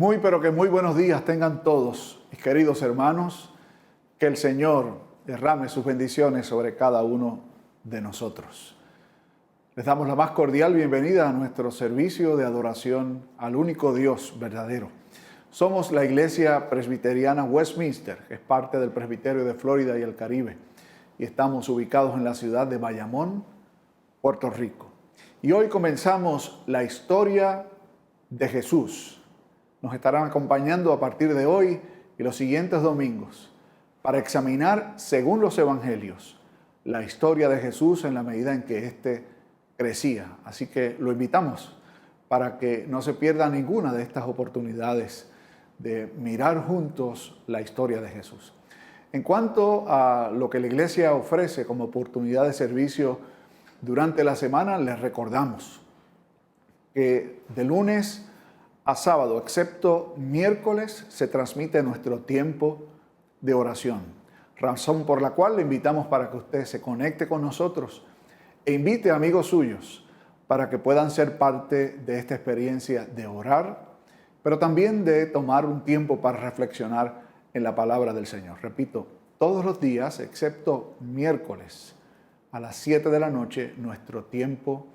Muy, pero que muy buenos días tengan todos, mis queridos hermanos. Que el Señor derrame sus bendiciones sobre cada uno de nosotros. Les damos la más cordial bienvenida a nuestro servicio de adoración al único Dios verdadero. Somos la Iglesia Presbiteriana Westminster, que es parte del Presbiterio de Florida y el Caribe, y estamos ubicados en la ciudad de Bayamón, Puerto Rico. Y hoy comenzamos la historia de Jesús. Nos estarán acompañando a partir de hoy y los siguientes domingos para examinar, según los evangelios, la historia de Jesús en la medida en que éste crecía. Así que lo invitamos para que no se pierda ninguna de estas oportunidades de mirar juntos la historia de Jesús. En cuanto a lo que la iglesia ofrece como oportunidad de servicio durante la semana, les recordamos que de lunes a sábado, excepto miércoles, se transmite nuestro tiempo de oración. Razón por la cual le invitamos para que usted se conecte con nosotros e invite a amigos suyos para que puedan ser parte de esta experiencia de orar, pero también de tomar un tiempo para reflexionar en la palabra del Señor. Repito, todos los días, excepto miércoles, a las 7 de la noche, nuestro tiempo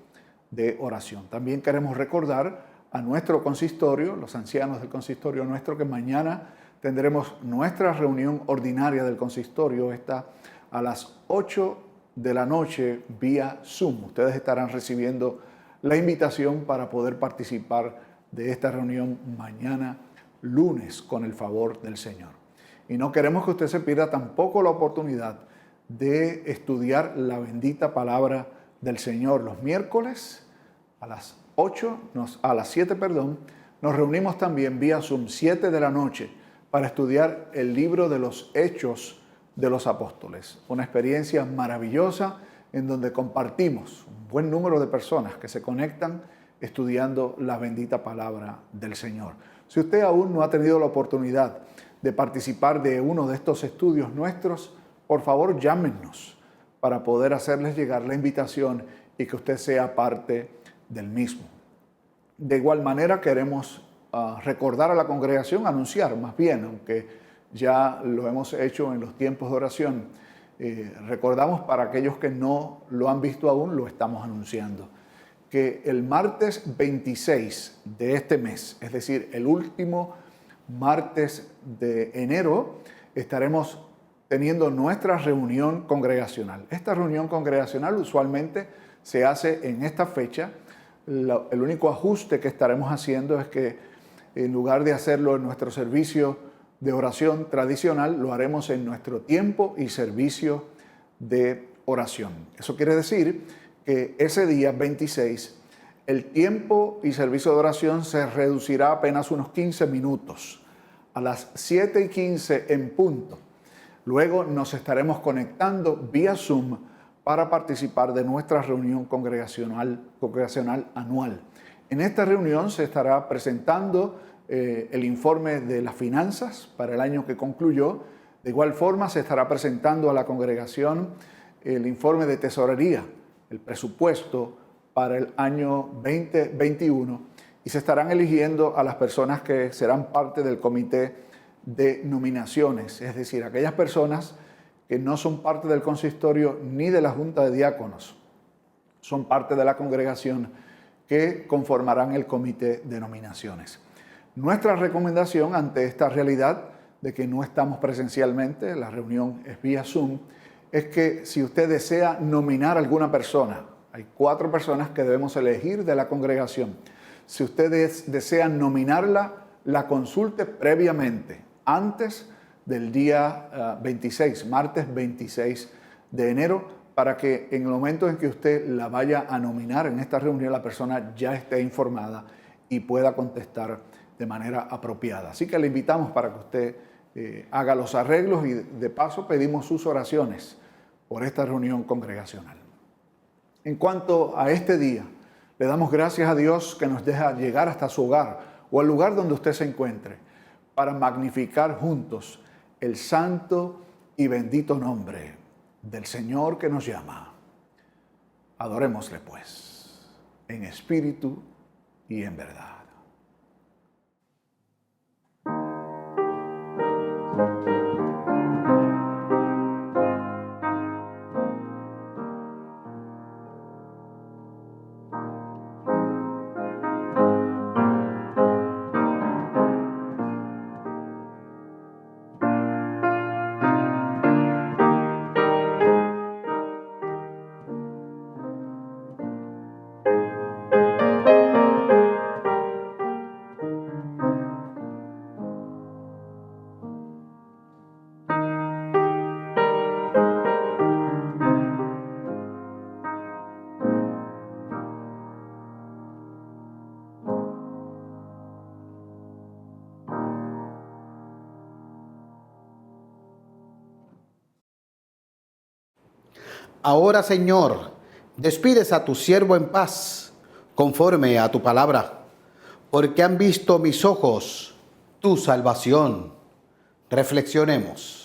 de oración. También queremos recordar a nuestro consistorio, los ancianos del consistorio nuestro, que mañana tendremos nuestra reunión ordinaria del consistorio, esta a las 8 de la noche vía Zoom. Ustedes estarán recibiendo la invitación para poder participar de esta reunión mañana lunes con el favor del Señor. Y no queremos que usted se pierda tampoco la oportunidad de estudiar la bendita palabra del Señor los miércoles a las 7, nos reunimos también vía Zoom 7 de la noche para estudiar el libro de los Hechos de los Apóstoles. Una experiencia maravillosa en donde compartimos un buen número de personas que se conectan estudiando la bendita palabra del Señor. Si usted aún no ha tenido la oportunidad de participar de uno de estos estudios nuestros, por favor llámenos para poder hacerles llegar la invitación y que usted sea parte del mismo. De igual manera queremos recordar a la congregación, anunciar más bien, aunque ya lo hemos hecho en los tiempos de oración, recordamos para aquellos que no lo han visto aún, lo estamos anunciando, que el martes 26 de este mes, es decir, el último martes de enero, estaremos teniendo nuestra reunión congregacional. Esta reunión congregacional usualmente se hace en esta fecha. El único ajuste que estaremos haciendo es que en lugar de hacerlo en nuestro servicio de oración tradicional, lo haremos en nuestro tiempo y servicio de oración. Eso quiere decir que ese día 26, el tiempo y servicio de oración se reducirá apenas unos 15 minutos, a las 7:15 en punto. Luego nos estaremos conectando vía Zoom para participar de nuestra reunión congregacional anual. En esta reunión se estará presentando el informe de las finanzas para el año que concluyó. De igual forma se estará presentando a la congregación el informe de tesorería, el presupuesto para el año 2021, y se estarán eligiendo a las personas que serán parte del comité de nominaciones, es decir, aquellas personas que no son parte del consistorio ni de la Junta de Diáconos, son parte de la congregación que conformarán el comité de nominaciones. Nuestra recomendación ante esta realidad de que no estamos presencialmente, la reunión es vía Zoom, es que si usted desea nominar a alguna persona, hay 4 personas que debemos elegir de la congregación. Si usted desea nominarla, la consulte previamente, antes del día 26, martes 26 de enero, para que en el momento en que usted la vaya a nominar en esta reunión, la persona ya esté informada y pueda contestar de manera apropiada. Así que le invitamos para que usted haga los arreglos y de paso pedimos sus oraciones por esta reunión congregacional. En cuanto a este día, le damos gracias a Dios que nos deja llegar hasta su hogar o al lugar donde usted se encuentre para magnificar juntos el santo y bendito nombre del Señor que nos llama. Adorémosle pues, en espíritu y en verdad. Ahora, Señor, despides a tu siervo en paz, conforme a tu palabra, porque han visto mis ojos tu salvación. Reflexionemos.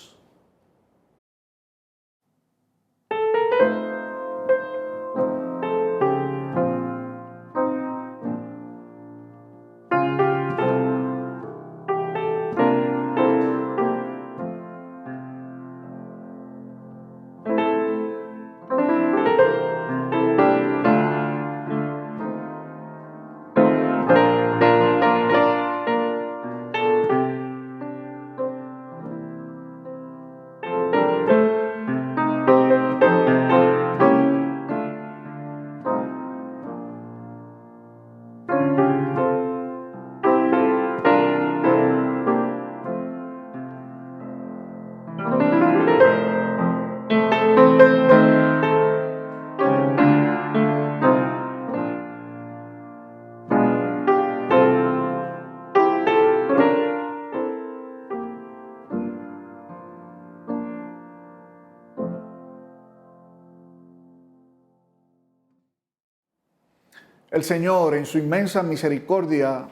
El Señor, en su inmensa misericordia,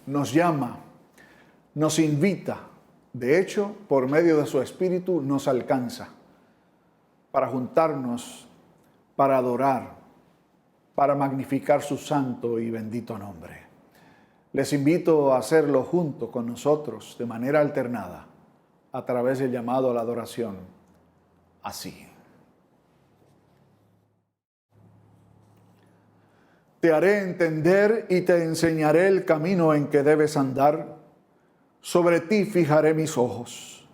nos llama, nos invita. De hecho, por medio de su Espíritu nos alcanza para juntarnos, para adorar, para magnificar su santo y bendito nombre. Les invito a hacerlo junto con nosotros de manera alternada a través del llamado a la adoración. Así. Te haré entender y te enseñaré el camino en que debes andar. Sobre ti fijaré mis ojos.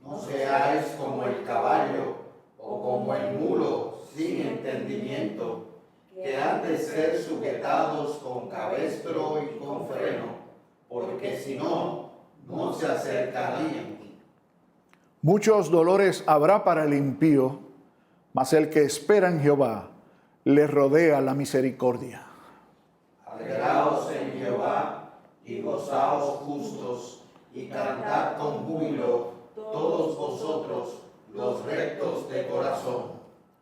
No seáis como el caballo o como el mulo sin entendimiento, que han de ser sujetados con cabestro y con freno, porque si no, no se acercarían. Muchos dolores habrá para el impío, mas el que espera en Jehová le rodea la misericordia. Alegraos en Jehová y gozaos justos, y cantad con júbilo todos vosotros los rectos de corazón.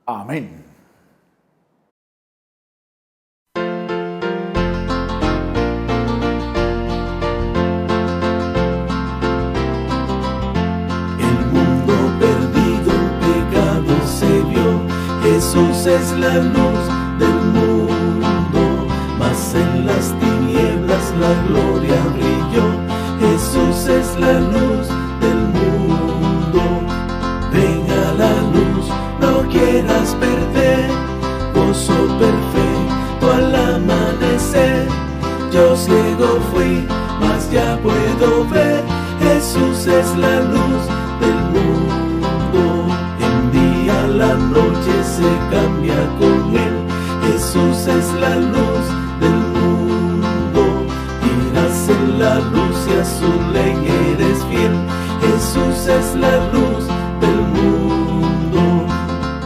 Amén. El mundo perdido en pecado se vio. Jesús es la luz del mundo, mas en las tinieblas la gloria brilló. Jesús es la luz del mundo. Ven a la luz, no quieras perder gozo perfecto al amanecer. Yo ciego fui, mas ya puedo ver. Jesús es la luz del mundo. En día la noche se cambia con él. Jesús es la luz del mundo. Irás en la luz y a su ley eres fiel. Jesús es la luz del mundo.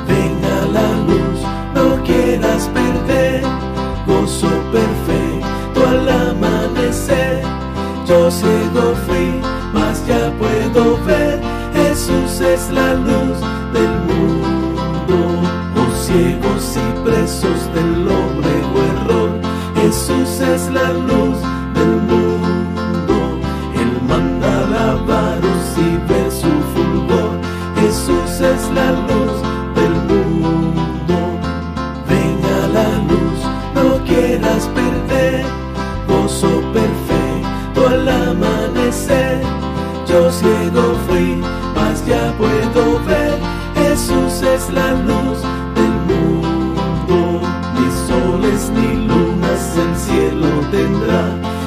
Ven a la luz, no quieras perder gozo perfecto al amanecer. Yo ciego fui, mas ya puedo ver. Jesús es la luz del mundo. Oh ciegos y presos del obrego error, Jesús es la luz del mundo. Él manda alabaros y ver su fulgor. Jesús es la luz del mundo. Ven a la luz, no quieras perder gozo perfecto al amanecer. Yo ciego fui, mas ya puedo ver. Jesús es la luz del mundo. Ni soles ni lunas el cielo tendrá.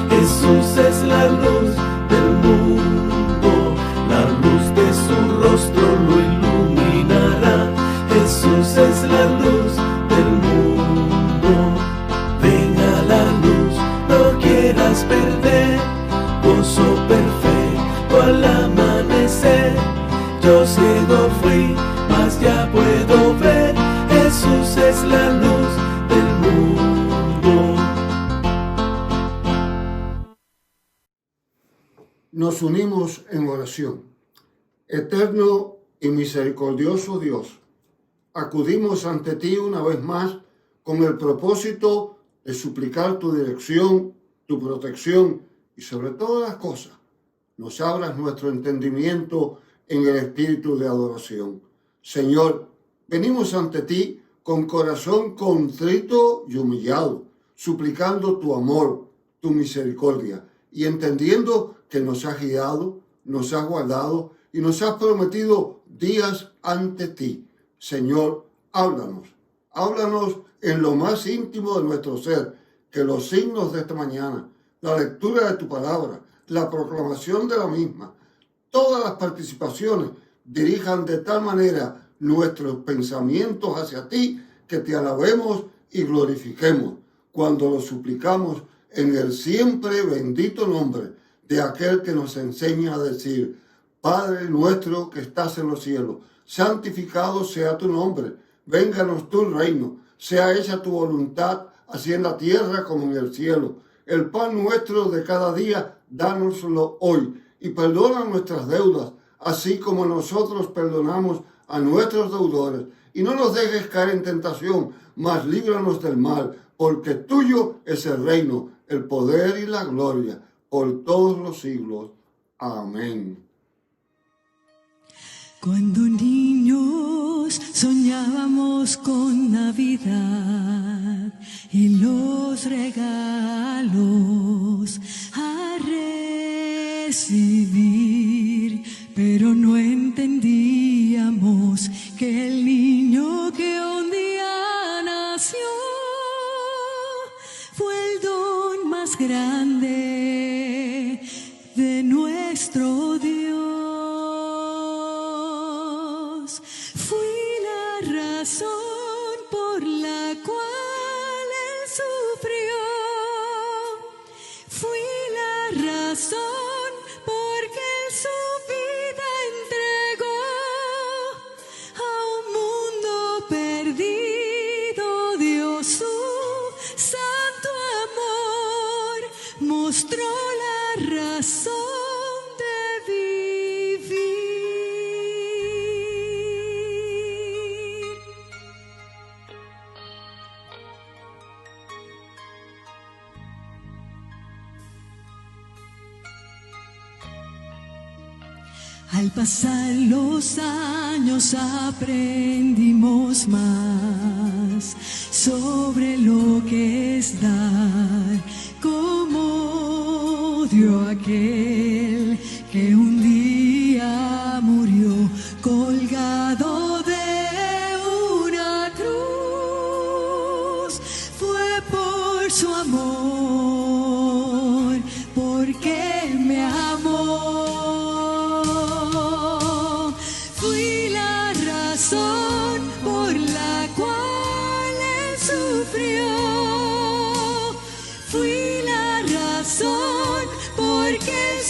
Jesús es la luz del mundo. La luz de su rostro lo iluminará. Jesús es la luz del mundo. Ven a la luz, no quieras perder gozo perfecto al amanecer. Yo ciego fui, mas ya puedo ver. Jesús es la luz del mundo. Nos unimos en oración. Eterno y misericordioso Dios, acudimos ante ti una vez más con el propósito de suplicar tu dirección, tu protección y sobre todas las cosas, nos abras nuestro entendimiento en el espíritu de adoración. Señor, venimos ante ti con corazón contrito y humillado, suplicando tu amor, tu misericordia y entendiendo que nos has guiado, nos has guardado y nos has prometido días ante ti. Señor, háblanos en lo más íntimo de nuestro ser, que los signos de esta mañana, la lectura de tu palabra, la proclamación de la misma, todas las participaciones dirijan de tal manera nuestros pensamientos hacia ti, que te alabemos y glorifiquemos cuando lo suplicamos en el siempre bendito nombre de aquel que nos enseña a decir: Padre nuestro que estás en los cielos, santificado sea tu nombre, vénganos tu reino, sea hecha tu voluntad, así en la tierra como en el cielo. El pan nuestro de cada día, dánoslo hoy, y perdona nuestras deudas, así como nosotros perdonamos a nuestros deudores. Y no nos dejes caer en tentación, mas líbranos del mal, porque tuyo es el reino, el poder y la gloria, por todos los siglos. Amén. Cuando niños soñábamos con Navidad y los regalos a recibir, pero no entendíamos que el niño que un día nació fue el don más grande de nuestro Dios. Razón por la cual Él sufrió, fui la razón porque Él su vida entregó a un mundo perdido. Dios su santo amor mostró la razón de vivir. Al pasar los años aprendimos más sobre lo que es dar, como dio aquel que un día murió colgado de una cruz. Fue por su amor, porque Él me amó. Por la cual Él sufrió, fui la razón porque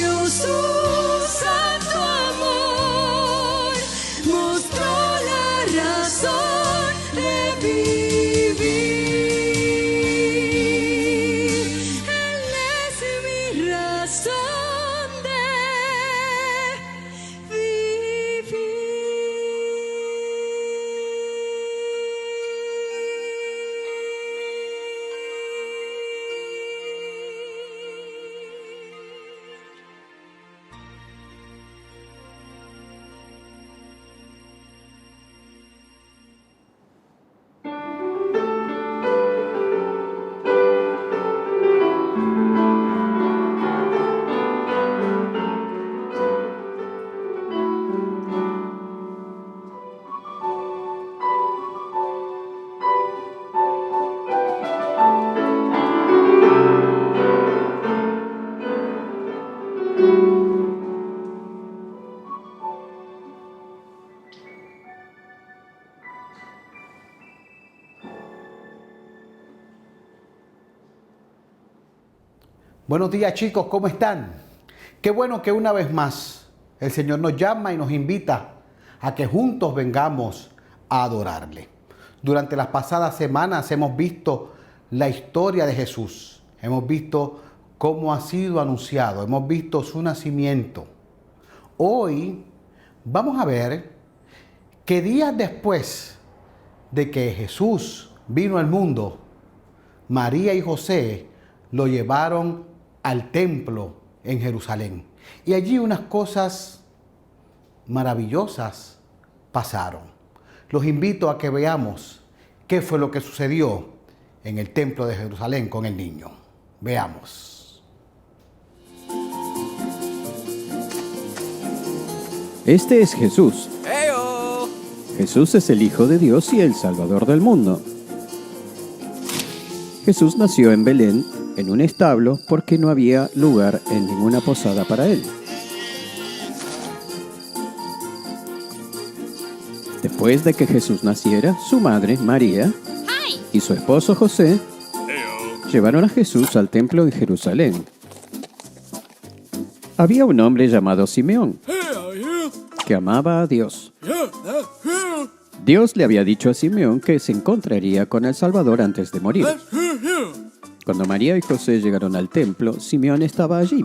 dio su santo amor, mostró la razón de vivir. Él es mi razón de vivir. Buenos días, chicos, ¿cómo están? Qué bueno que una vez más el Señor nos llama y nos invita a que juntos vengamos a adorarle. Durante las pasadas semanas hemos visto la historia de Jesús. Hemos visto cómo ha sido anunciado. Hemos visto su nacimiento. Hoy vamos a ver que días después de que Jesús vino al mundo, María y José lo llevaron al templo en Jerusalén. Y allí unas cosas maravillosas pasaron. Los invito a que veamos qué fue lo que sucedió en el templo de Jerusalén con el niño. Veamos. Este es Jesús. Jesús es el Hijo de Dios y el Salvador del mundo. Jesús nació en Belén, en un establo, porque no había lugar en ninguna posada para él. Después de que Jesús naciera, su madre, María, y su esposo José, llevaron a Jesús al templo en Jerusalén. Había un hombre llamado Simeón, que amaba a Dios. Dios le había dicho a Simeón que se encontraría con el Salvador antes de morir. Cuando María y José llegaron al templo, Simeón estaba allí.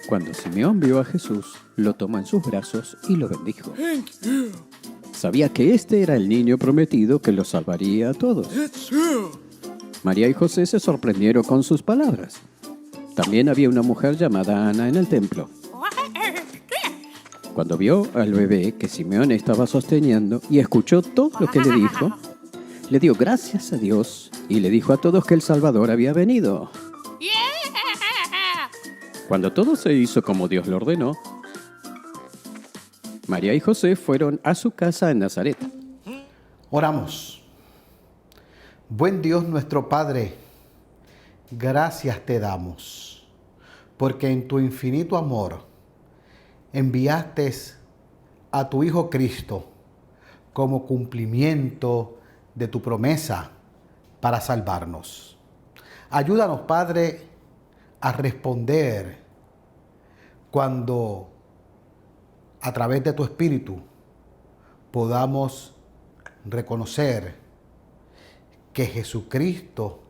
Cuando Simeón vio a Jesús, lo tomó en sus brazos y lo bendijo. Sabía que este era el niño prometido que los salvaría a todos. María y José se sorprendieron con sus palabras. También había una mujer llamada Ana en el templo. Cuando vio al bebé que Simeón estaba sosteniendo y escuchó todo lo que le dijo, le dio gracias a Dios y le dijo a todos que el Salvador había venido. Cuando todo se hizo como Dios lo ordenó, María y José fueron a su casa en Nazaret. Oramos. Buen Dios nuestro Padre, gracias te damos, porque en tu infinito amor enviaste a tu Hijo Cristo como cumplimiento de tu promesa para salvarnos. Ayúdanos, Padre, a responder cuando a través de tu Espíritu podamos reconocer que Jesucristo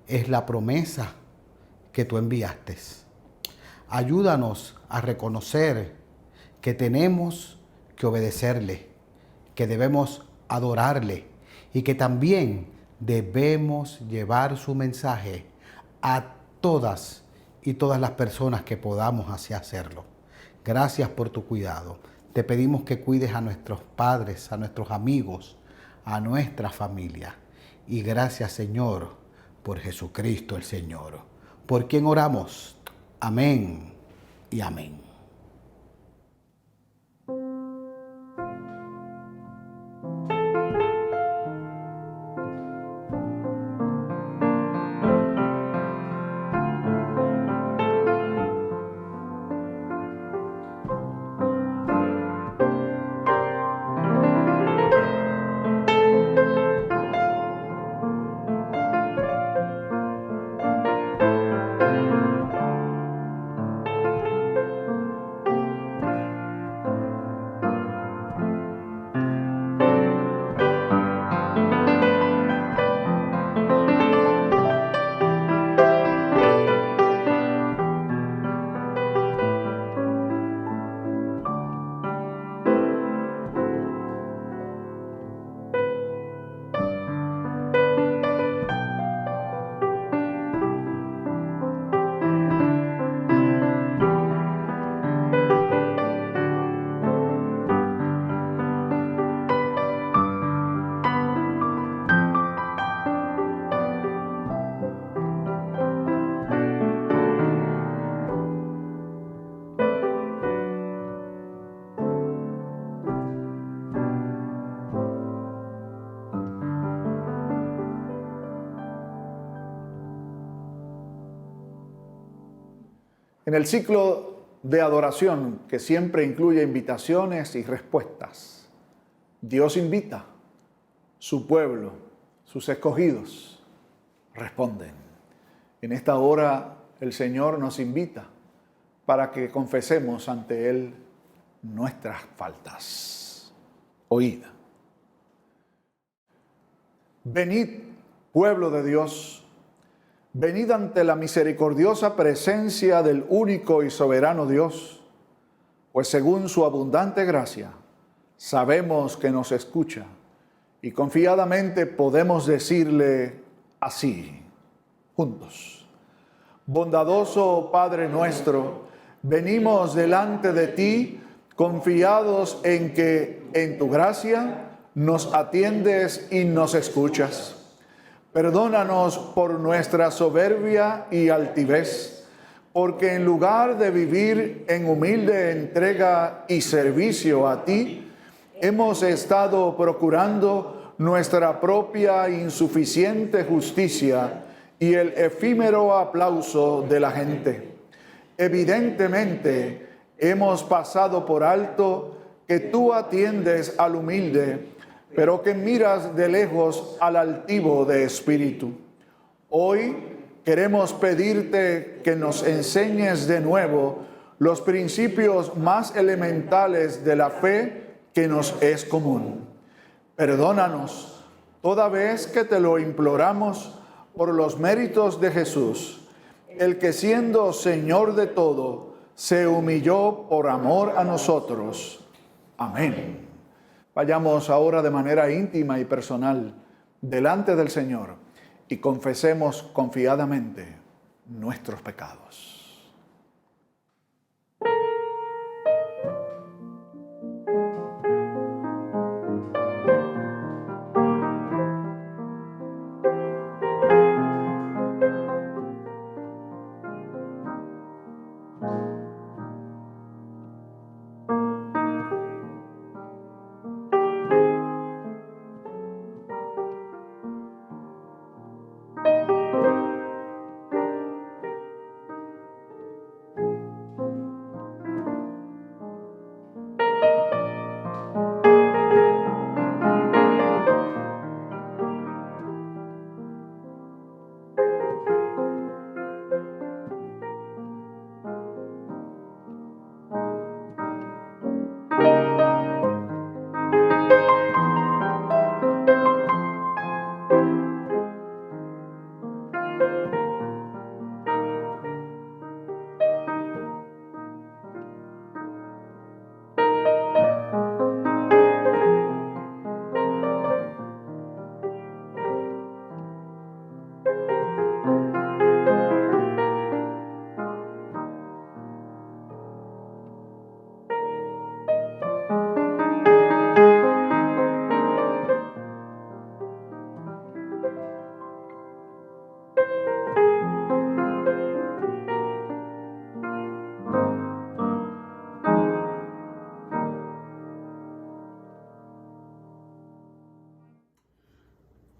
es la promesa que tú enviaste. Ayúdanos a reconocer que tenemos que obedecerle, que debemos adorarle y que también debemos llevar su mensaje a todas y todas las personas que podamos así hacerlo. Gracias por tu cuidado. Te pedimos que cuides a nuestros padres, a nuestros amigos, a nuestra familia. Y gracias, Señor, por Jesucristo el Señor, por quien oramos. Amén y amén. en el ciclo de adoración que siempre incluye invitaciones y respuestas. Dios invita, su pueblo, sus escogidos responden. En esta hora el Señor nos invita para que confesemos ante Él nuestras faltas. Oíd. Venid, pueblo de Dios, venid ante la misericordiosa presencia del único y soberano Dios, pues según su abundante gracia, sabemos que nos escucha y confiadamente podemos decirle así, juntos. Bondadoso Padre nuestro, venimos delante de ti confiados en que en tu gracia nos atiendes y nos escuchas. Perdónanos por nuestra soberbia y altivez, porque en lugar de vivir en humilde entrega y servicio a ti, hemos estado procurando nuestra propia insuficiente justicia y el efímero aplauso de la gente. Evidentemente, hemos pasado por alto que tú atiendes al humilde, pero que miras de lejos al altivo de espíritu. Hoy queremos pedirte que nos enseñes de nuevo los principios más elementales de la fe que nos es común. Perdónanos toda vez que te lo imploramos por los méritos de Jesús, el que siendo Señor de todo, se humilló por amor a nosotros. Amén. Vayamos ahora de manera íntima y personal delante del Señor y confesemos confiadamente nuestros pecados.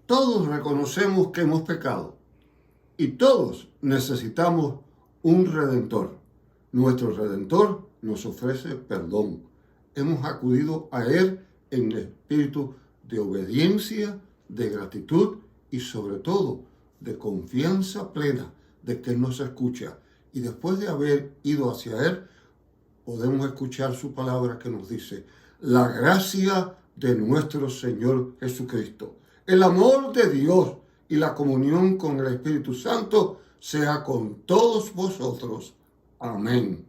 Todos reconocemos que hemos pecado y todos necesitamos un Redentor. Nuestro Redentor nos ofrece perdón. Hemos acudido a Él en espíritu de obediencia, de gratitud y sobre todo de confianza plena de que Él nos escucha. Y después de haber ido hacia Él, podemos escuchar su palabra que nos dice: la gracia de nuestro Señor Jesucristo, el amor de Dios y la comunión con el Espíritu Santo sea con todos vosotros. Amén.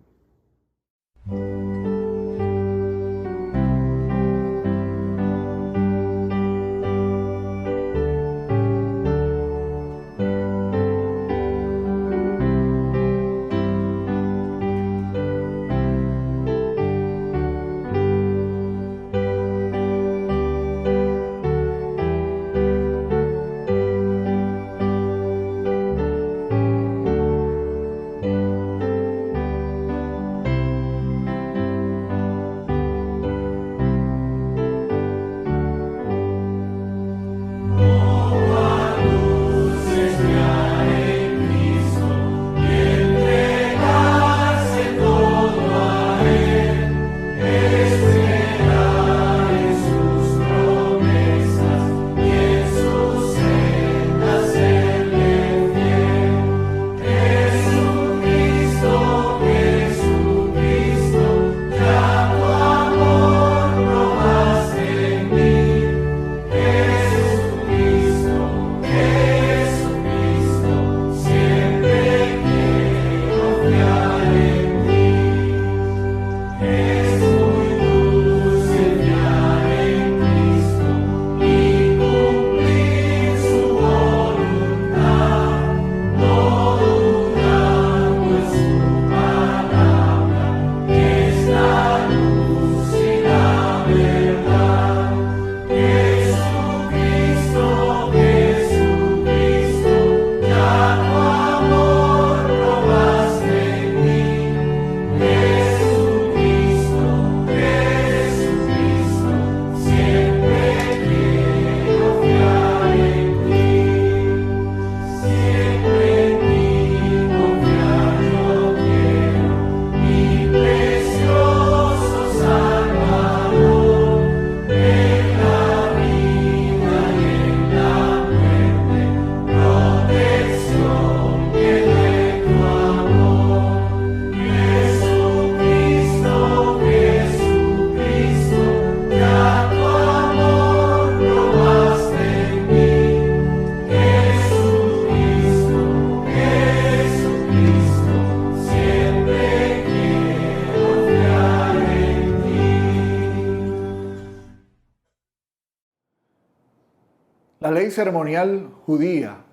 La ley ceremonial judía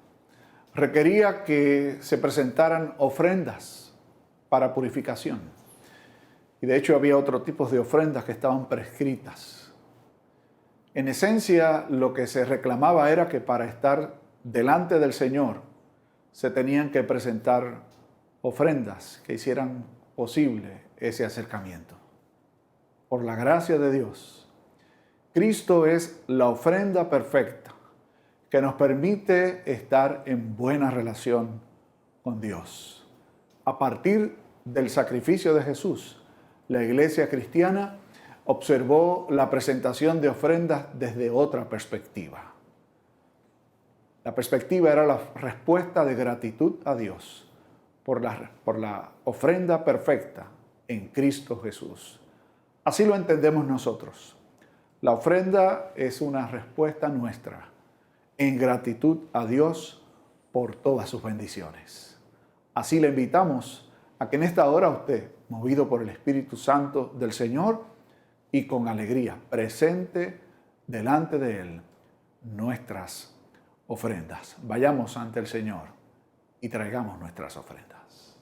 requería que se presentaran ofrendas para purificación. Y de hecho había otros tipos de ofrendas que estaban prescritas. En esencia, lo que se reclamaba era que para estar delante del Señor se tenían que presentar ofrendas que hicieran posible ese acercamiento. Por la gracia de Dios, Cristo es la ofrenda perfecta que nos permite estar en buena relación con Dios. A partir del sacrificio de Jesús, la iglesia cristiana observó la presentación de ofrendas desde otra perspectiva. La perspectiva era la respuesta de gratitud a Dios por la ofrenda perfecta en Cristo Jesús. Así lo entendemos nosotros. La ofrenda es una respuesta nuestra en gratitud a Dios por todas sus bendiciones. Así le invitamos a que en esta hora usted, movido por el Espíritu Santo del Señor y con alegría, presente delante de Él nuestras ofrendas. Vayamos ante el Señor y traigamos nuestras ofrendas.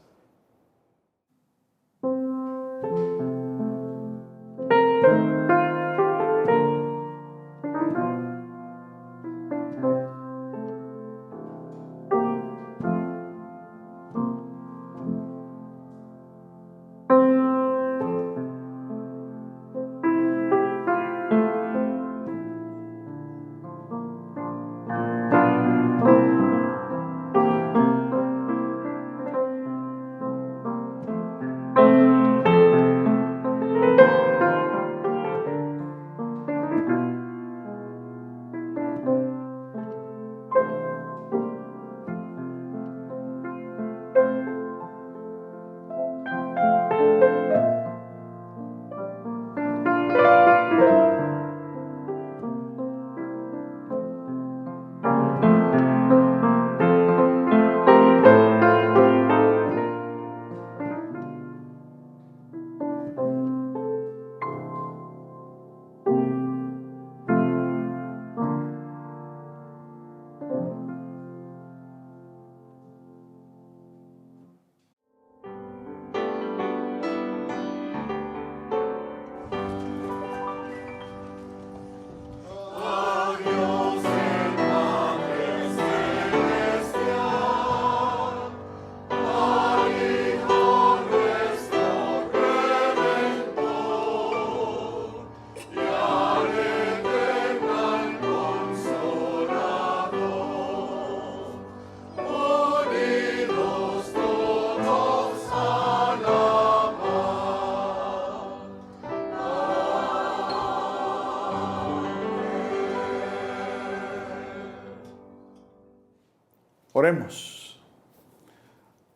Oremos.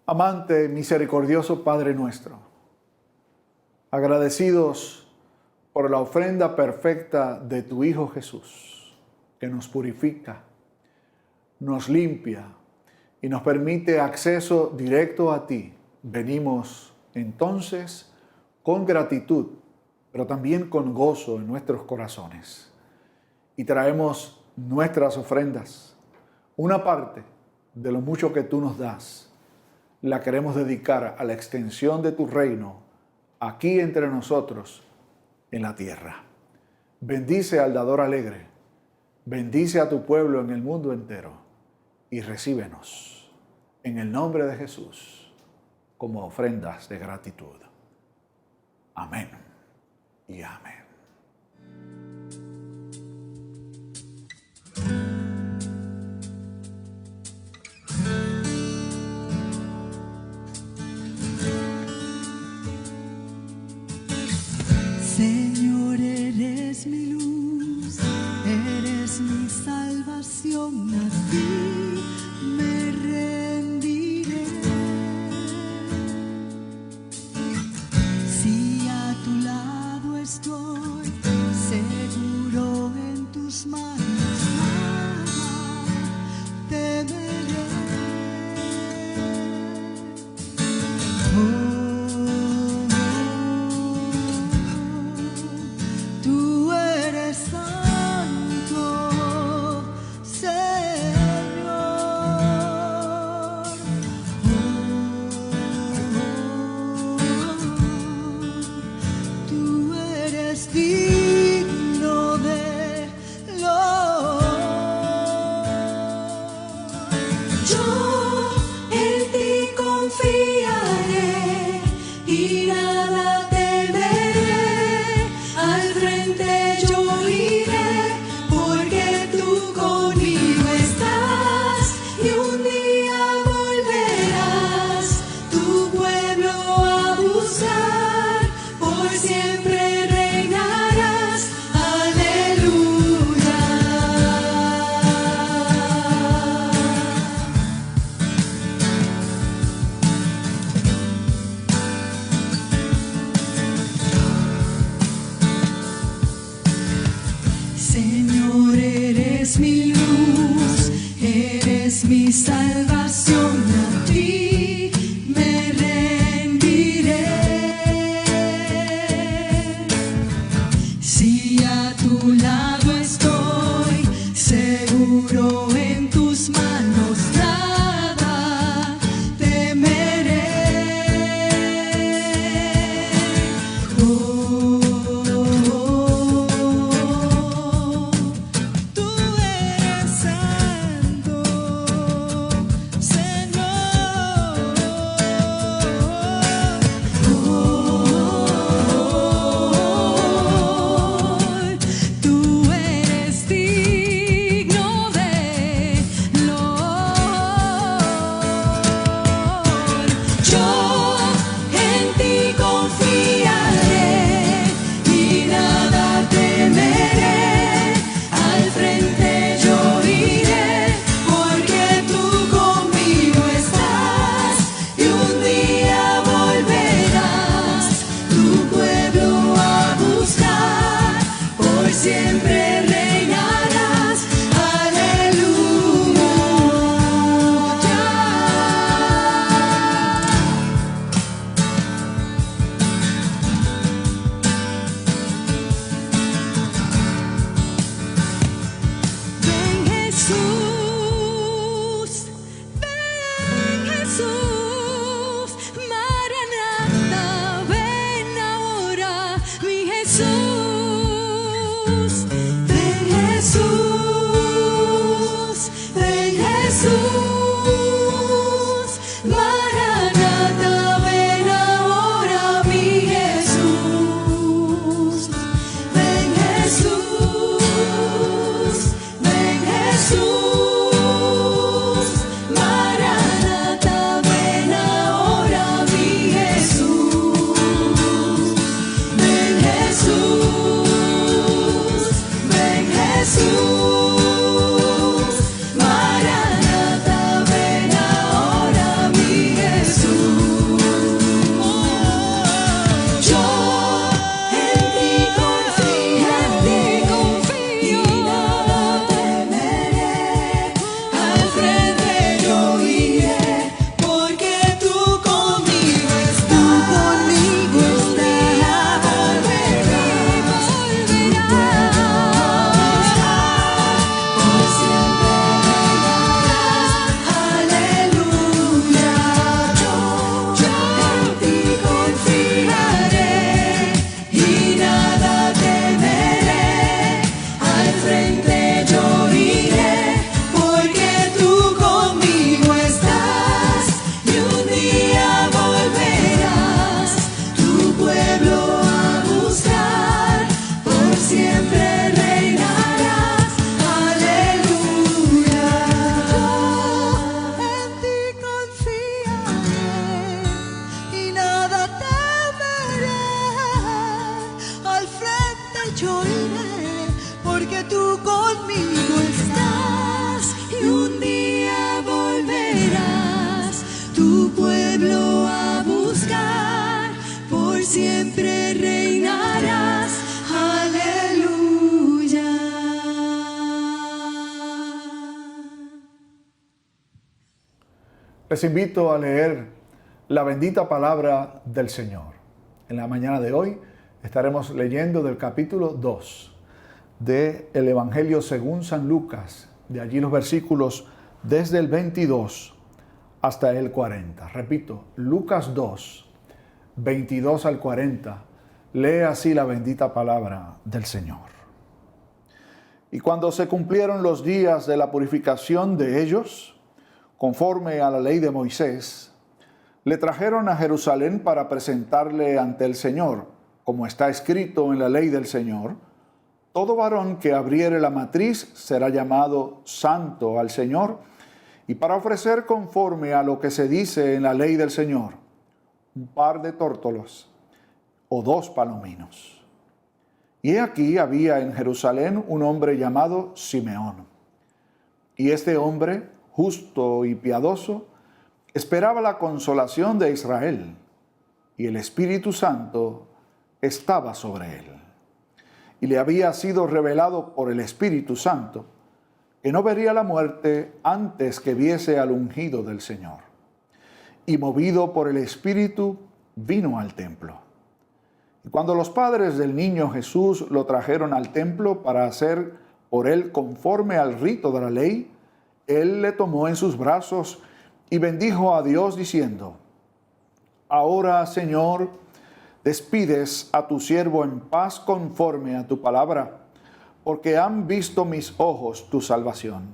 Amante, misericordioso Padre nuestro, agradecidos por la ofrenda perfecta de tu Hijo Jesús, que nos purifica, nos limpia y nos permite acceso directo a ti, venimos entonces con gratitud, pero también con gozo en nuestros corazones. Y traemos nuestras ofrendas, una parte de lo mucho que tú nos das, la queremos dedicar a la extensión de tu reino aquí entre nosotros en la tierra. Bendice al dador alegre, bendice a tu pueblo en el mundo entero y recíbenos en el nombre de Jesús como ofrendas de gratitud. Amén y amén. Señor, eres mi luz, eres mi salvación, a ti me rendiré. Si a tu lado estoy, seguro en tus manos, nada temeré. nada temeré, al frente yo iré, porque tú conmigo estás, y un día volverás tu pueblo a buscar, por siempre reinarás, aleluya. Señor, eres mi luz, eres mi salvación, a ti me rendiré. Si a tu lado estoy, seguro en tus manos nada temeré. Tú eres santo, Señor. Tú eres digno de loor. Yo en ti confiaré y nada temeré, al frente yo iré, porque tú conmigo estás, y un día volverás tu pueblo a buscar, por siempre reinarás, aleluya. Ven Jesús, Maranatha, ven ahora, mi Jesús. Ven Jesús, Maranatha, ven ahora, mi Jesús. Ven Jesús, Maranatha, ven ahora, mi Jesús. Ven Jesús, Maranatha, ven ahora, mi Jesús. Yo en ti confío, y nada temeré, al frente yo iré, porque tú conmigo estás, y un día volverás, por siempre reinarás, aleluya. Yo en ti confiaré y nada temeré, al frente yo iré, porque tú conmigo estás, y un día volverás tu pueblo a buscar, por siempre reinarás, aleluya. En ti confiaré y nada temeré, al frente yo iré, porque tú conmigo estás, y un día volverás tu pueblo a buscar, por siempre reinarás, aleluya. Les invito a leer la bendita palabra del Señor. En la mañana de hoy estaremos leyendo del capítulo 2 del Evangelio según San Lucas, de allí los versículos desde el 22 hasta el 40. Repito, Lucas 2, 22 al 40, lee así la bendita palabra del Señor. Y cuando se cumplieron los días de la purificación de ellos, conforme a la ley de Moisés, le trajeron a Jerusalén para presentarle ante el Señor, como está escrito en la ley del Señor: todo varón que abriere la matriz será llamado santo al Señor, y para ofrecer conforme a lo que se dice en la ley del Señor, un par de tórtolos o 2 palominos. Y he aquí había en Jerusalén un hombre llamado Simeón. Y este hombre, justo y piadoso, esperaba la consolación de Israel, y el Espíritu Santo estaba sobre él. Y le había sido revelado por el Espíritu Santo que no vería la muerte antes que viese al ungido del Señor. Y movido por el Espíritu, vino al templo. Y cuando los padres del niño Jesús lo trajeron al templo para hacer por él conforme al rito de la ley, él le tomó en sus brazos y bendijo a Dios diciendo: ahora, Señor, despides a tu siervo en paz conforme a tu palabra, porque han visto mis ojos tu salvación,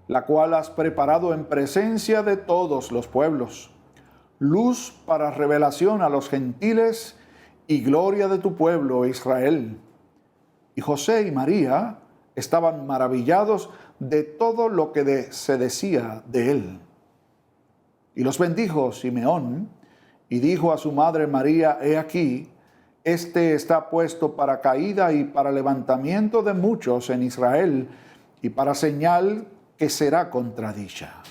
la cual has preparado en presencia de todos los pueblos, luz para revelación a los gentiles y gloria de tu pueblo Israel. Y José y María estaban maravillados de todo lo que se decía de él. Y los bendijo Simeón, y dijo a su madre María: he aquí, este está puesto para caída y para levantamiento de muchos en Israel, y para señal que será contradicha.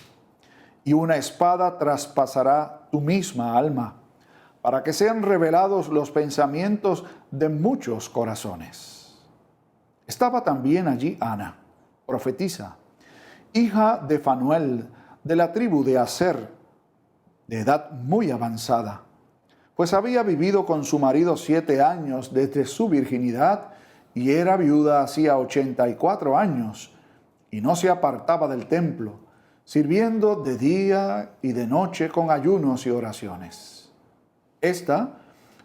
Y una espada traspasará tu misma alma, para que sean revelados los pensamientos de muchos corazones. Estaba también allí Ana, profetisa, hija de Fanuel, de la tribu de Aser, de edad muy avanzada, pues había vivido con su marido 7 años desde su virginidad, y era viuda hacía 84 años, y no se apartaba del templo, sirviendo de día y de noche con ayunos y oraciones. Esta,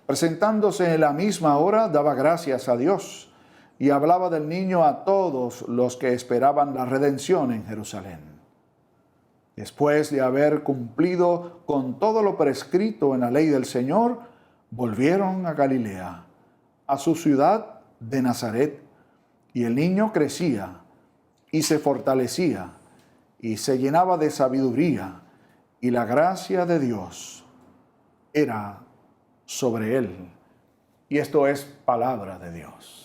presentándose en la misma hora, daba gracias a Dios, y hablaba del niño a todos los que esperaban la redención en Jerusalén. Después de haber cumplido con todo lo prescrito en la ley del Señor, volvieron a Galilea, a su ciudad de Nazaret, y el niño crecía y se fortalecía y se llenaba de sabiduría, y la gracia de Dios era sobre él. Y esto es palabra de Dios.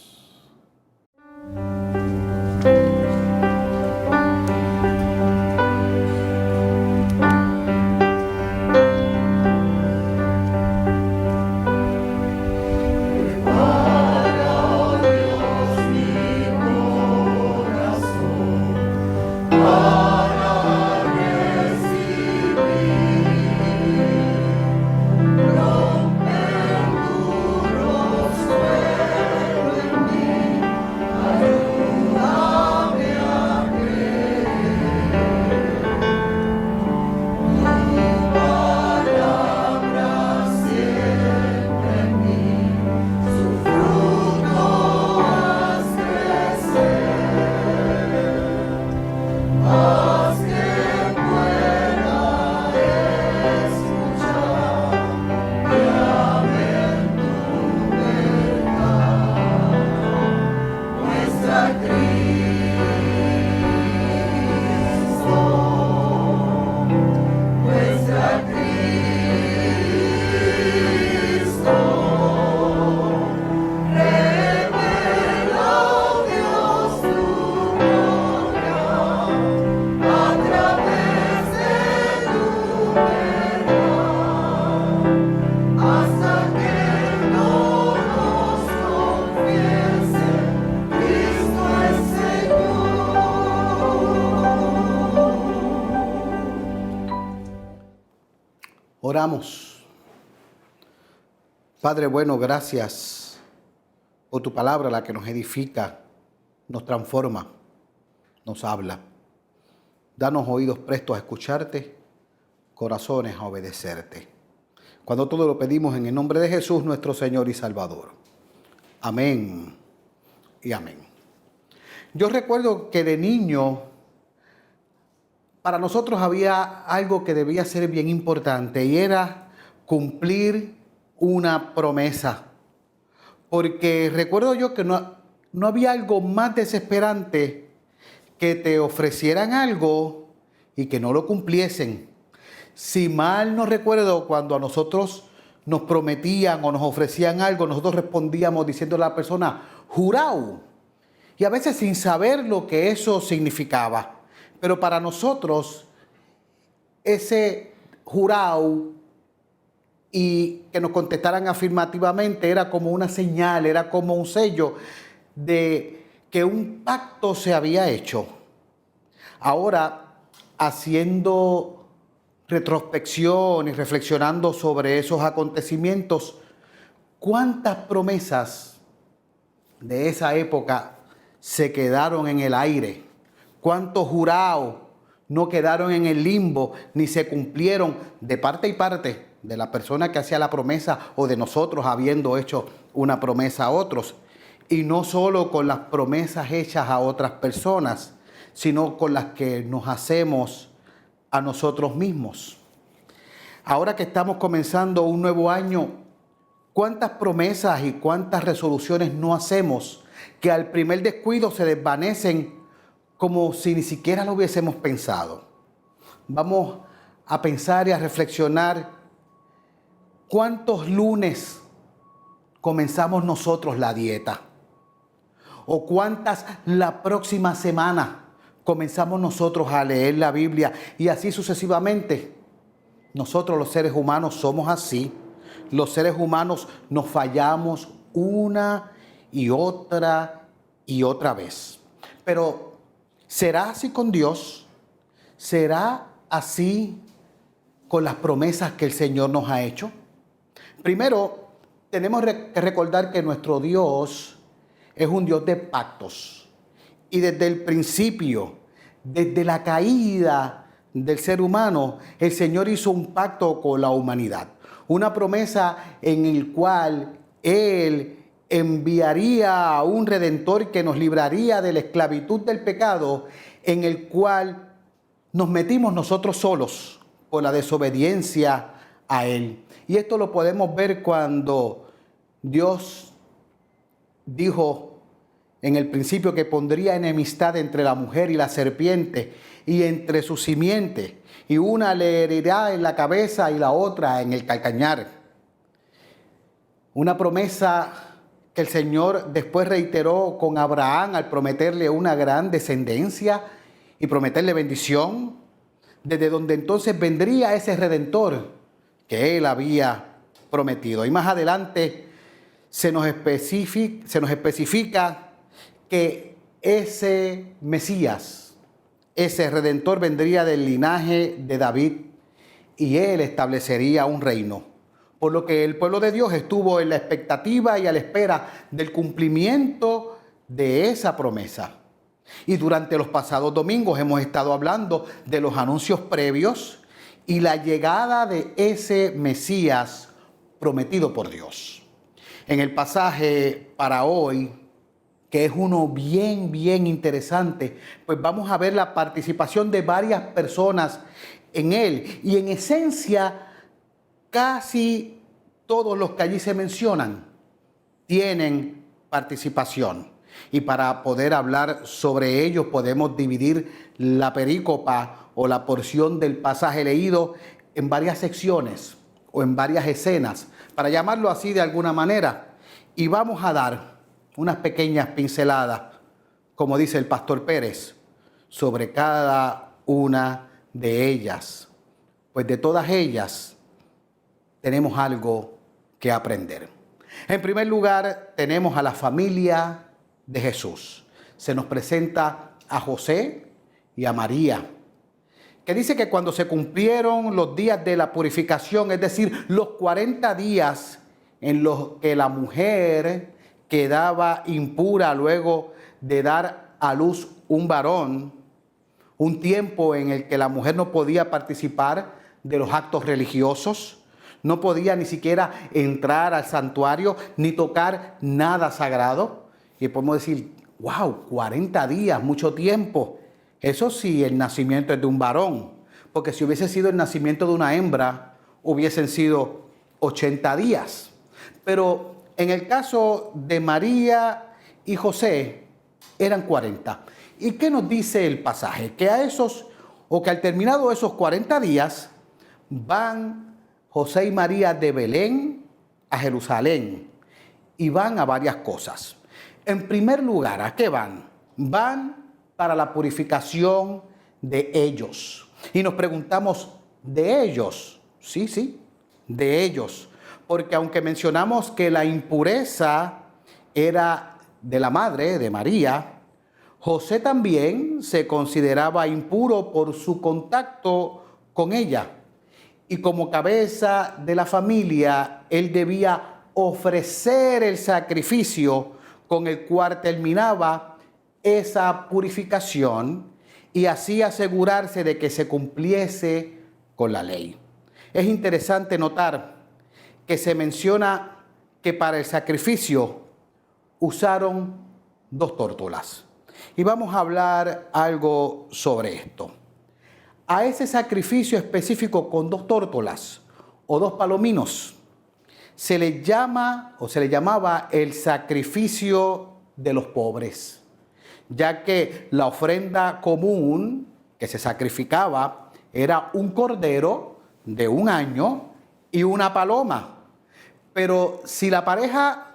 Oramos. Padre bueno, gracias por tu palabra, la que nos edifica, nos transforma, nos habla. Danos oídos prestos a escucharte, corazones a obedecerte. Cuando todo lo pedimos en el nombre de Jesús, nuestro Señor y Salvador. Amén y amén. Yo recuerdo que de niño para nosotros había algo que debía ser bien importante y era cumplir una promesa. Porque recuerdo yo que no había algo más desesperante que te ofrecieran algo y que no lo cumpliesen. Si mal no recuerdo, cuando a nosotros nos prometían o nos ofrecían algo, nosotros respondíamos diciéndole a la persona, jurado. Y a veces sin saber lo que eso significaba. Pero para nosotros, ese jurado y que nos contestaran afirmativamente era como una señal, era como un sello de que un pacto se había hecho. Ahora, haciendo retrospección y reflexionando sobre esos acontecimientos, ¿cuántas promesas de esa época se quedaron en el aire? ¿Cuántos jurados no quedaron en el limbo ni se cumplieron de parte y parte de la persona que hacía la promesa o de nosotros habiendo hecho una promesa a otros? Y no solo con las promesas hechas a otras personas, sino con las que nos hacemos a nosotros mismos. Ahora que estamos comenzando un nuevo año, ¿cuántas promesas y cuántas resoluciones no hacemos que al primer descuido se desvanecen como si ni siquiera lo hubiésemos pensado? Vamos a pensar y a reflexionar cuántos lunes comenzamos nosotros la dieta o cuántas la próxima semana comenzamos nosotros a leer la Biblia y así sucesivamente. Nosotros los seres humanos somos así. Los seres humanos nos fallamos una y otra vez. Pero ¿será así con Dios? ¿Será así con las promesas que el Señor nos ha hecho? Primero, tenemos que recordar que nuestro Dios es un Dios de pactos. Y desde el principio, desde la caída del ser humano, el Señor hizo un pacto con la humanidad. Una promesa en el cual Él enviaría a un Redentor que nos libraría de la esclavitud del pecado, en el cual nos metimos nosotros solos por la desobediencia a Él. Y esto lo podemos ver cuando Dios dijo en el principio que pondría enemistad entre la mujer y la serpiente y entre su simiente, y una le herirá en la cabeza y la otra en el calcañar. Una promesa que el Señor después reiteró con Abraham al prometerle una gran descendencia y prometerle bendición, desde donde entonces vendría ese Redentor que Él había prometido. Y más adelante se nos especifica que ese Mesías, ese Redentor vendría del linaje de David y Él establecería un reino. Por lo que el pueblo de Dios estuvo en la expectativa y a la espera del cumplimiento de esa promesa. Y durante los pasados domingos hemos estado hablando de los anuncios previos y la llegada de ese Mesías prometido por Dios. En el pasaje para hoy, que es uno bien interesante, pues vamos a ver la participación de varias personas en él. Y en esencia, casi todos los que allí se mencionan tienen participación. Y para poder hablar sobre ellos podemos dividir la perícopa o la porción del pasaje leído en varias secciones o en varias escenas, para llamarlo así de alguna manera. Y vamos a dar unas pequeñas pinceladas, como dice el pastor Pérez, sobre cada una de ellas. Pues de todas ellas tenemos algo que aprender. En primer lugar, tenemos a la familia de Jesús. Se nos presenta a José y a María, que dice que cuando se cumplieron los días de la purificación, es decir, los 40 días en los que la mujer quedaba impura luego de dar a luz un varón, un tiempo en el que la mujer no podía participar de los actos religiosos, no podía ni siquiera entrar al santuario ni tocar nada sagrado. Y podemos decir, wow, 40 días, mucho tiempo. Eso sí, el nacimiento es de un varón, porque si hubiese sido el nacimiento de una hembra, hubiesen sido 80 días. Pero en el caso de María y José, eran 40. ¿Y qué nos dice el pasaje? Que al terminado esos 40 días, van José y María de Belén a Jerusalén y van a varias cosas. En primer lugar, ¿a qué van? Van para la purificación de ellos. Y nos preguntamos, ¿de ellos? Sí, de ellos. Porque aunque mencionamos que la impureza era de la madre, de María, José también se consideraba impuro por su contacto con ella. Y como cabeza de la familia, él debía ofrecer el sacrificio con el cual terminaba esa purificación y así asegurarse de que se cumpliese con la ley. Es interesante notar que se menciona que para el sacrificio usaron 2 tórtolas. Y vamos a hablar algo sobre esto. A ese sacrificio específico con 2 tórtolas o 2 palominos se le llamaba el sacrificio de los pobres, ya que la ofrenda común que se sacrificaba era un cordero de 1 año y una paloma. Pero si la pareja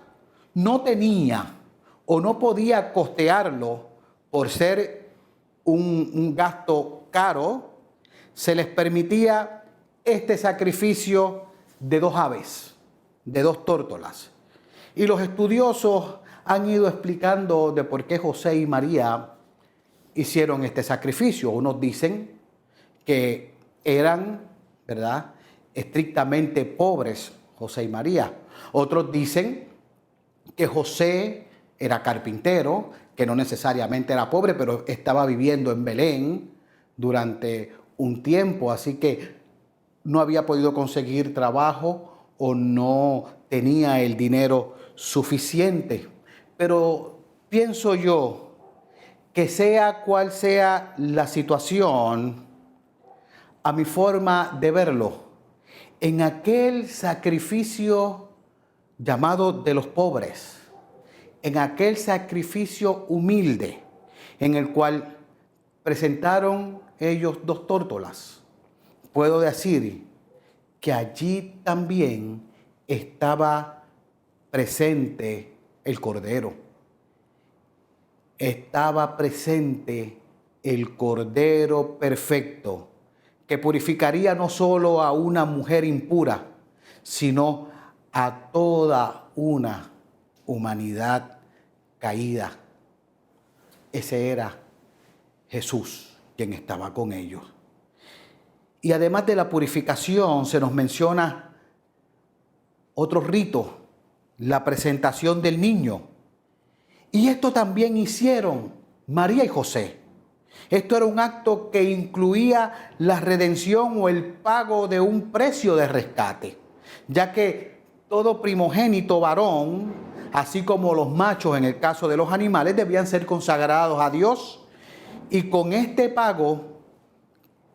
no tenía o no podía costearlo por ser un gasto caro, se les permitía este sacrificio de 2 aves, de 2 tórtolas. Y los estudiosos han ido explicando de por qué José y María hicieron este sacrificio. Unos dicen que eran, ¿verdad?, estrictamente pobres, José y María. Otros dicen que José era carpintero, que no necesariamente era pobre, pero estaba viviendo en Belén durante un tiempo, así que no había podido conseguir trabajo o no tenía el dinero suficiente. Pero pienso yo que sea cual sea la situación, a mi forma de verlo, en aquel sacrificio llamado de los pobres, en aquel sacrificio humilde, en el cual presentaron ellos 2 tórtolas, puedo decir que allí también estaba presente el cordero. Estaba presente el cordero perfecto, que purificaría no solo a una mujer impura, sino a toda una humanidad caída. Ese era Jesús, quien estaba con ellos. Y además de la purificación, se nos menciona otro rito, la presentación del niño. Y esto también hicieron María y José. Esto era un acto que incluía la redención o el pago de un precio de rescate, ya que todo primogénito varón, así como los machos en el caso de los animales, debían ser consagrados a Dios. Y con este pago,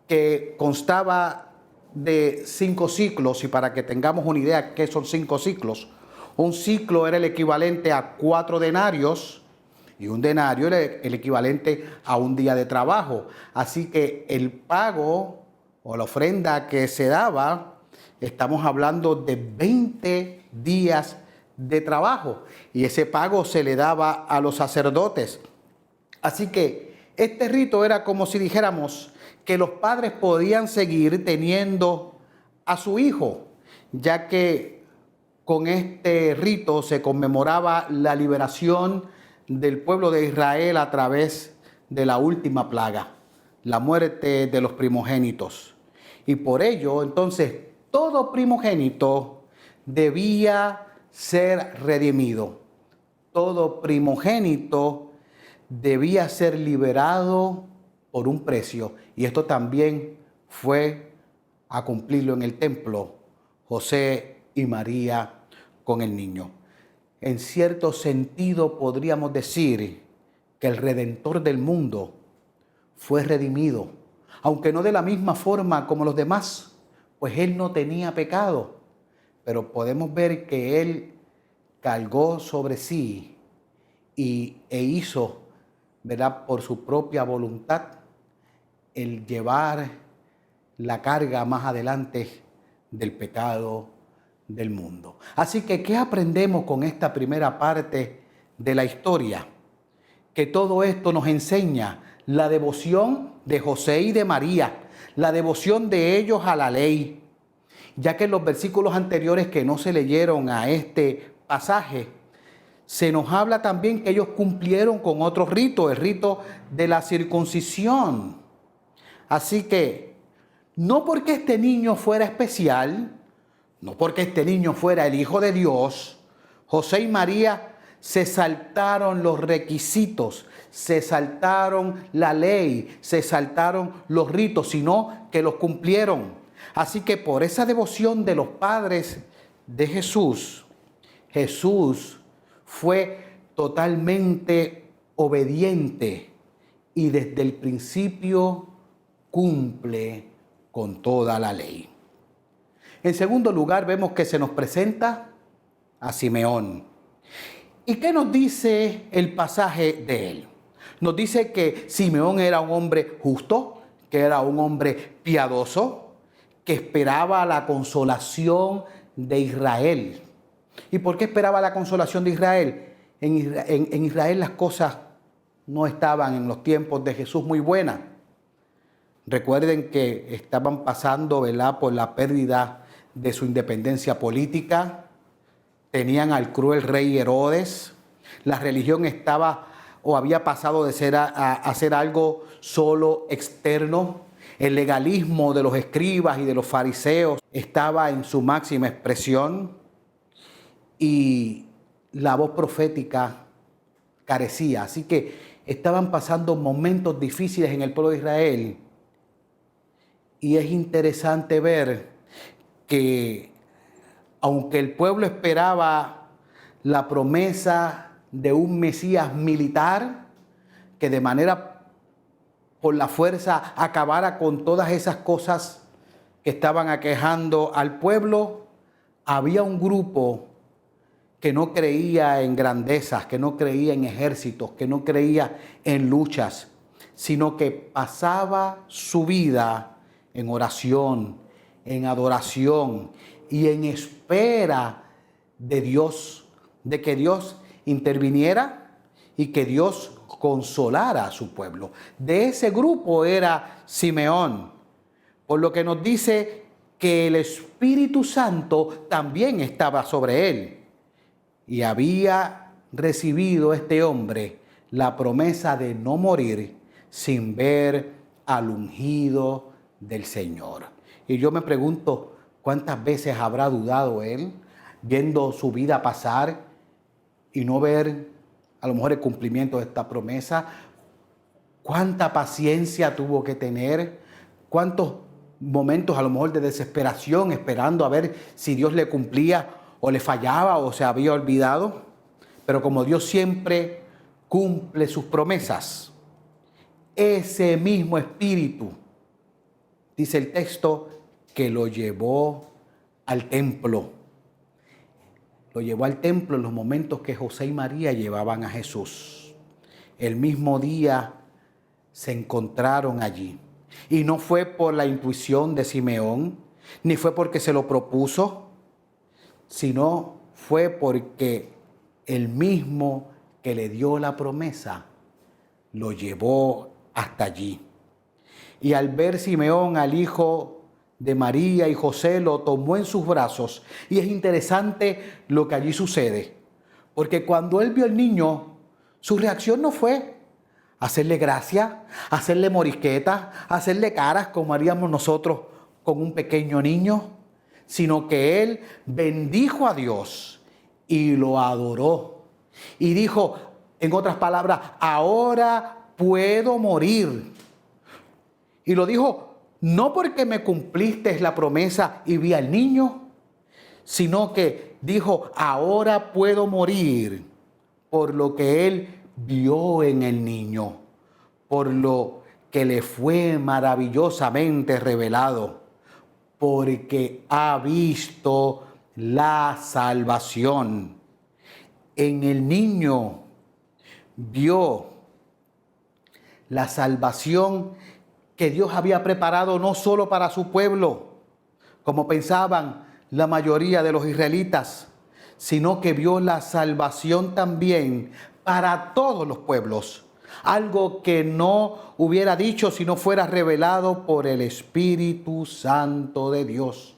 que constaba de 5 ciclos, y para que tengamos una idea qué son 5 ciclos, un ciclo era el equivalente a 4 denarios, y un denario era el equivalente a un día de trabajo. Así que el pago o la ofrenda que se daba, estamos hablando de 20 días de trabajo. Y ese pago se le daba a los sacerdotes. Así que este rito era como si dijéramos que los padres podían seguir teniendo a su hijo, ya que con este rito se conmemoraba la liberación del pueblo de Israel a través de la última plaga, la muerte de los primogénitos. Y por ello, entonces, todo primogénito debía ser redimido. Todo primogénito debía ser liberado por un precio. Y esto también fue a cumplirlo en el templo José y María con el niño. En cierto sentido podríamos decir que el Redentor del mundo fue redimido, aunque no de la misma forma como los demás, pues él no tenía pecado, pero podemos ver que él cargó sobre sí e hizo, ¿verdad?, por su propia voluntad, el llevar la carga más adelante del pecado del mundo. Así que, ¿qué aprendemos con esta primera parte de la historia? Que todo esto nos enseña la devoción de José y de María, la devoción de ellos a la ley, ya que en los versículos anteriores que no se leyeron a este pasaje, se nos habla también que ellos cumplieron con otro rito, el rito de la circuncisión. Así que, no porque este niño fuera especial, no porque este niño fuera el Hijo de Dios, José y María se saltaron los requisitos, se saltaron la ley, se saltaron los ritos, sino que los cumplieron. Así que por esa devoción de los padres de Jesús, Jesús fue totalmente obediente y desde el principio cumple con toda la ley. En segundo lugar, vemos que se nos presenta a Simeón. ¿Y qué nos dice el pasaje de él? Nos dice que Simeón era un hombre justo, que era un hombre piadoso, que esperaba la consolación de Israel. ¿Y por qué esperaba la consolación de Israel? En Israel las cosas no estaban en los tiempos de Jesús muy buenas. Recuerden que estaban pasando, ¿verdad?, por la pérdida de su independencia política. Tenían al cruel rey Herodes. La religión estaba o había pasado de ser a ser algo solo externo. El legalismo de los escribas y de los fariseos estaba en su máxima expresión y la voz profética carecía. Así que estaban pasando momentos difíciles en el pueblo de Israel. Y es interesante ver que aunque el pueblo esperaba la promesa de un Mesías militar que de manera por la fuerza acabara con todas esas cosas que estaban aquejando al pueblo, había un grupo que no creía en grandezas, que no creía en ejércitos, que no creía en luchas, sino que pasaba su vida en oración, en adoración y en espera de Dios, de que Dios interviniera y que Dios consolara a su pueblo. De ese grupo era Simeón, por lo que nos dice que el Espíritu Santo también estaba sobre él y había recibido este hombre la promesa de no morir sin ver al ungido del Señor. Y yo me pregunto, ¿cuántas veces habrá dudado él viendo su vida pasar y no ver a lo mejor el cumplimiento de esta promesa? ¿Cuánta paciencia tuvo que tener? ¿Cuántos momentos a lo mejor de desesperación esperando a ver si Dios le cumplía o le fallaba o se había olvidado? Pero como Dios siempre cumple sus promesas, ese mismo espíritu, dice el texto, que lo llevó al templo. Lo llevó al templo en los momentos que José y María llevaban a Jesús. El mismo día se encontraron allí. Y no fue por la intuición de Simeón, ni fue porque se lo propuso, sino fue porque el mismo que le dio la promesa lo llevó hasta allí. Y al ver Simeón al hijo de María y José, lo tomó en sus brazos. Y es interesante lo que allí sucede, porque cuando él vio al niño, su reacción no fue hacerle gracia, hacerle morisquetas, hacerle caras como haríamos nosotros con un pequeño niño, sino que él bendijo a Dios y lo adoró. Y dijo, en otras palabras, ahora puedo morir. Y lo dijo no porque me cumpliste la promesa y vi al niño, sino que dijo, ahora puedo morir por lo que él vio en el niño, por lo que le fue maravillosamente revelado, porque ha visto la salvación. En el niño vio la salvación que Dios había preparado no solo para su pueblo, como pensaban la mayoría de los israelitas, sino que vio la salvación también para todos los pueblos. Algo que no hubiera dicho si no fuera revelado por el Espíritu Santo de Dios.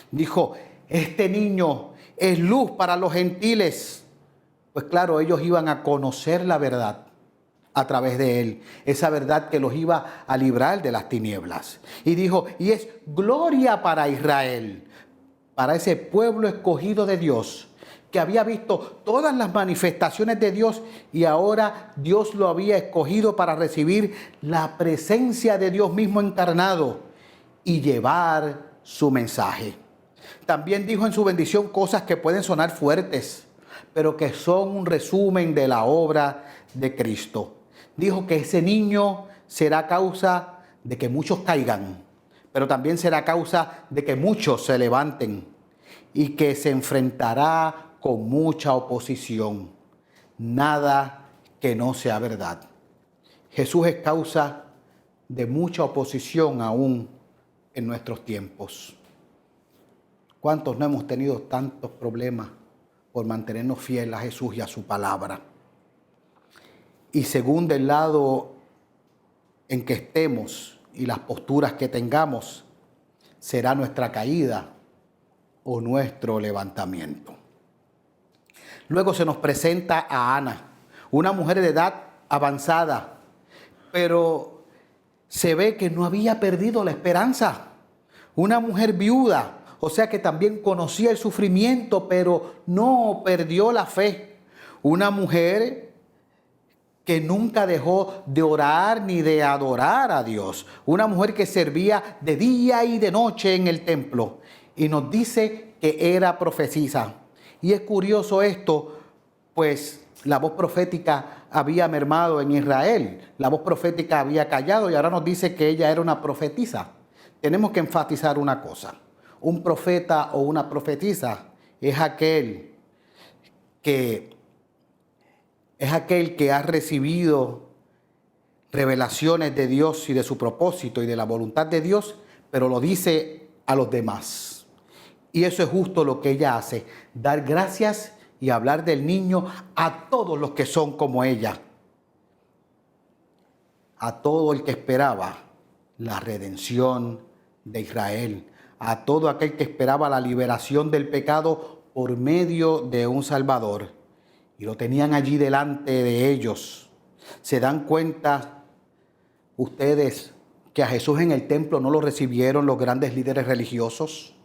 Dijo, este niño es luz para los gentiles. Pues claro, ellos iban a conocer la verdad a través de él. Esa verdad que los iba a librar de las tinieblas. Y dijo, y es gloria para Israel, para ese pueblo escogido de Dios, que había visto todas las manifestaciones de Dios y ahora Dios lo había escogido para recibir la presencia de Dios mismo encarnado y llevar su mensaje. También dijo en su bendición cosas que pueden sonar fuertes, pero que son un resumen de la obra de Cristo. Dijo que ese niño será causa de que muchos caigan, pero también será causa de que muchos se levanten y que se enfrentará con mucha oposición. Nada que no sea verdad. Jesús es causa de mucha oposición aún en nuestros tiempos. ¿Cuántos no hemos tenido tantos problemas por mantenernos fieles a Jesús y a su palabra? Y según del lado en que estemos y las posturas que tengamos, será nuestra caída o nuestro levantamiento. Luego se nos presenta a Ana, una mujer de edad avanzada, pero se ve que no había perdido la esperanza. Una mujer viuda, o sea que también conocía el sufrimiento, pero no perdió la fe. Una mujer que nunca dejó de orar ni de adorar a Dios. Una mujer que servía de día y de noche en el templo. Y nos dice que era profetisa. Y es curioso esto, pues la voz profética había mermado en Israel. La voz profética había callado y ahora nos dice que ella era una profetisa. Tenemos que enfatizar una cosa. Un profeta o una profetisa es aquel que ha recibido revelaciones de Dios y de su propósito y de la voluntad de Dios, pero lo dice a los demás. Y eso es justo lo que ella hace, dar gracias y hablar del niño a todos los que son como ella, a todo el que esperaba la redención de Israel, a todo aquel que esperaba la liberación del pecado por medio de un Salvador. Y lo tenían allí delante de ellos. ¿Se dan cuenta ustedes que a Jesús en el templo no lo recibieron los grandes líderes religiosos?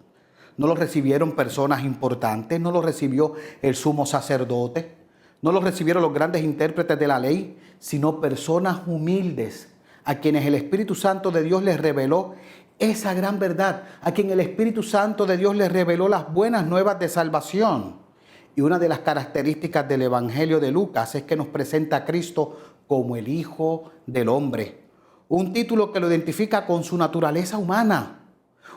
No lo recibieron personas importantes, no lo recibió el sumo sacerdote, no lo recibieron los grandes intérpretes de la ley, sino personas humildes a quienes el Espíritu Santo de Dios les reveló esa gran verdad, a quien el Espíritu Santo de Dios les reveló las buenas nuevas de salvación. Y una de las características del Evangelio de Lucas es que nos presenta a Cristo como el Hijo del Hombre. Un título que lo identifica con su naturaleza humana.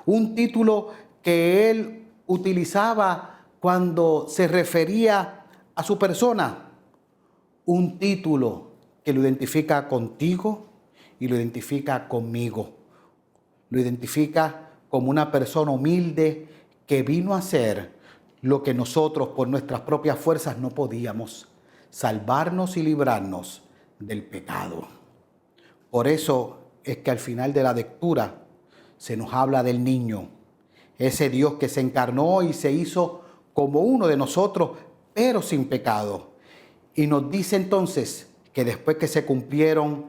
Un título que él utilizaba cuando se refería a su persona. Un título que lo identifica contigo y lo identifica conmigo. Lo identifica como una persona humilde que vino a hacer lo que nosotros por nuestras propias fuerzas no podíamos, salvarnos y librarnos del pecado. Por eso es que al final de la lectura se nos habla del niño, ese Dios que se encarnó y se hizo como uno de nosotros, pero sin pecado. Y nos dice entonces que después que se cumplieron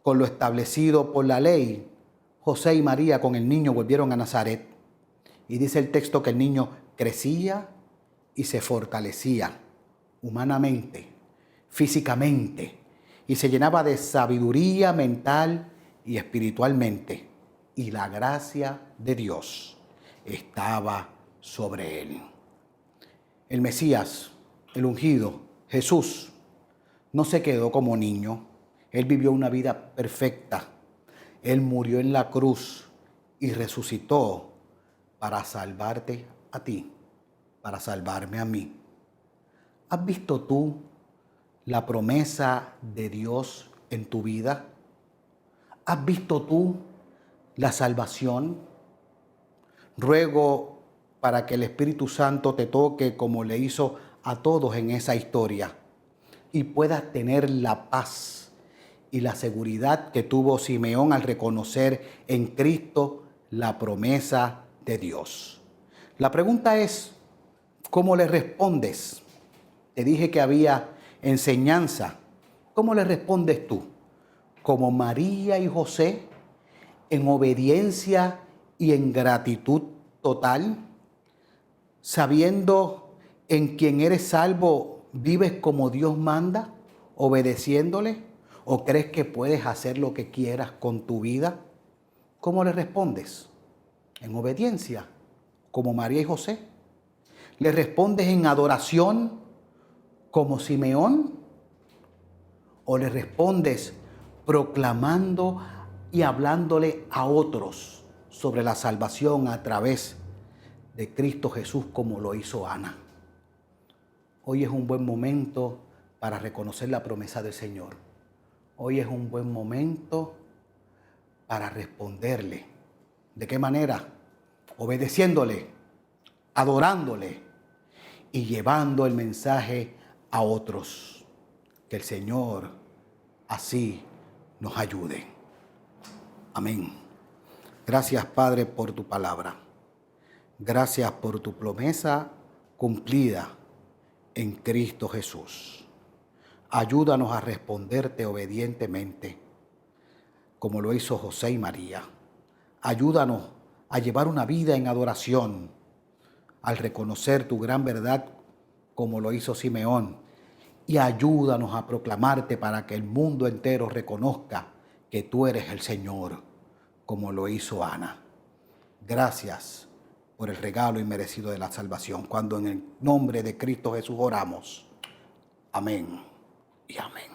con lo establecido por la ley, José y María con el niño volvieron a Nazaret. Y dice el texto que el niño crecía y se fortalecía humanamente, físicamente, y se llenaba de sabiduría mental y espiritualmente. Y la gracia de Dios estaba sobre él. El Mesías, el ungido, Jesús, no se quedó como niño. Él vivió una vida perfecta, Él murió en la cruz y resucitó para salvarte a ti, para salvarme a mí. ¿Has visto tú la promesa de Dios en tu vida? ¿Has visto tú la salvación? Ruego para que el Espíritu Santo te toque como le hizo a todos en esa historia y puedas tener la paz y la seguridad que tuvo Simeón al reconocer en Cristo la promesa de Dios. La pregunta es, ¿cómo le respondes? Te dije que había enseñanza. ¿Cómo le respondes tú? ¿Como María y José, en obediencia y en gratitud total? Sabiendo en quien eres salvo, ¿vives como Dios manda, obedeciéndole? ¿O crees que puedes hacer lo que quieras con tu vida? ¿Cómo le respondes? ¿En obediencia, como María y José? ¿Le respondes en adoración, como Simeón? ¿O le respondes proclamando y hablándole a otros sobre la salvación a través de Cristo Jesús, como lo hizo Ana? Hoy es un buen momento para reconocer la promesa del Señor. Hoy es un buen momento para responderle. ¿De qué manera? Obedeciéndole, adorándole y llevando el mensaje a otros. Que el Señor así nos ayude. Amén. Gracias, Padre, por tu palabra. Gracias por tu promesa cumplida en Cristo Jesús. Ayúdanos a responderte obedientemente, como lo hizo José y María. Ayúdanos a llevar una vida en adoración, al reconocer tu gran verdad, como lo hizo Simeón. Y ayúdanos a proclamarte para que el mundo entero reconozca que tú eres el Señor, como lo hizo Ana. Gracias por el regalo inmerecido de la salvación, cuando en el nombre de Cristo Jesús oramos. Amén y amén.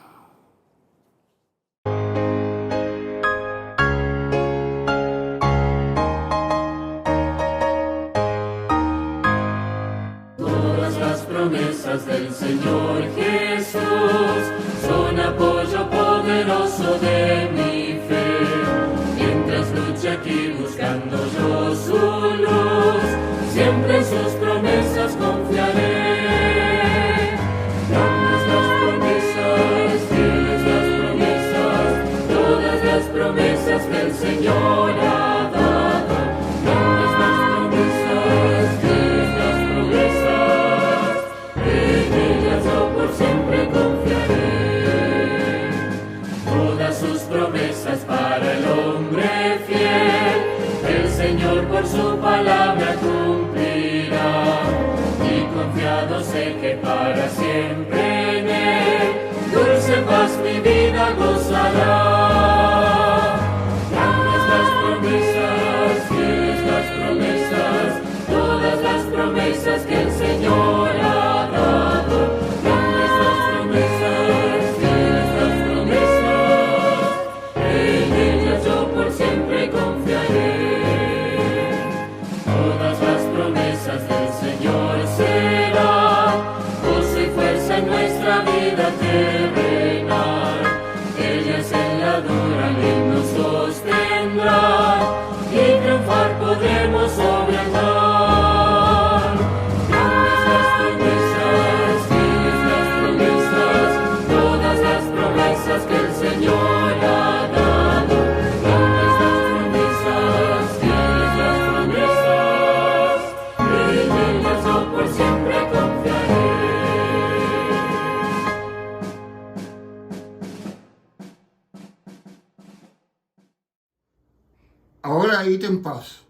Todas las promesas del Señor Jesús son apoyo poderoso de mi fe. Mientras luche aquí buscando yo su luz, siempre en sus promesas confiaré. Grandes las promesas, fieles las promesas, todas las promesas que el Señor ha dado. Grandes las promesas, fieles las promesas, en ellas yo por siempre confiaré. Todas sus promesas para el hombre fiel, el Señor por su palabra cumplirá. Y confiado sé que para siempre en Él, dulce paz mi vida gozará. Grandes las promesas, fieles las promesas, todas las promesas que el Señor ha dado. Grandes las promesas, fieles las promesas, en ellas yo por siempre confiaré. Todas las promesas del Señor serán gozo y fuerza en nuestra vida terrenal. Ellas en la dura ley nos sostendrán y triunfar podremos sobre el mar. Grandes las promesas, fieles las promesas, todas las promesas que el Señor ha dado. Grandes las promesas, fieles las promesas, en ellas yo por siempre confiaré. Ahora id en paz,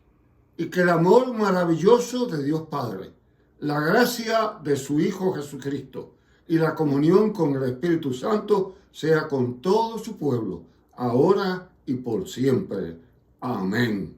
y que el amor maravilloso de Dios Padre, la gracia de su Hijo Jesucristo y la comunión con el Espíritu Santo sea con todo su pueblo, ahora y por siempre. Amén.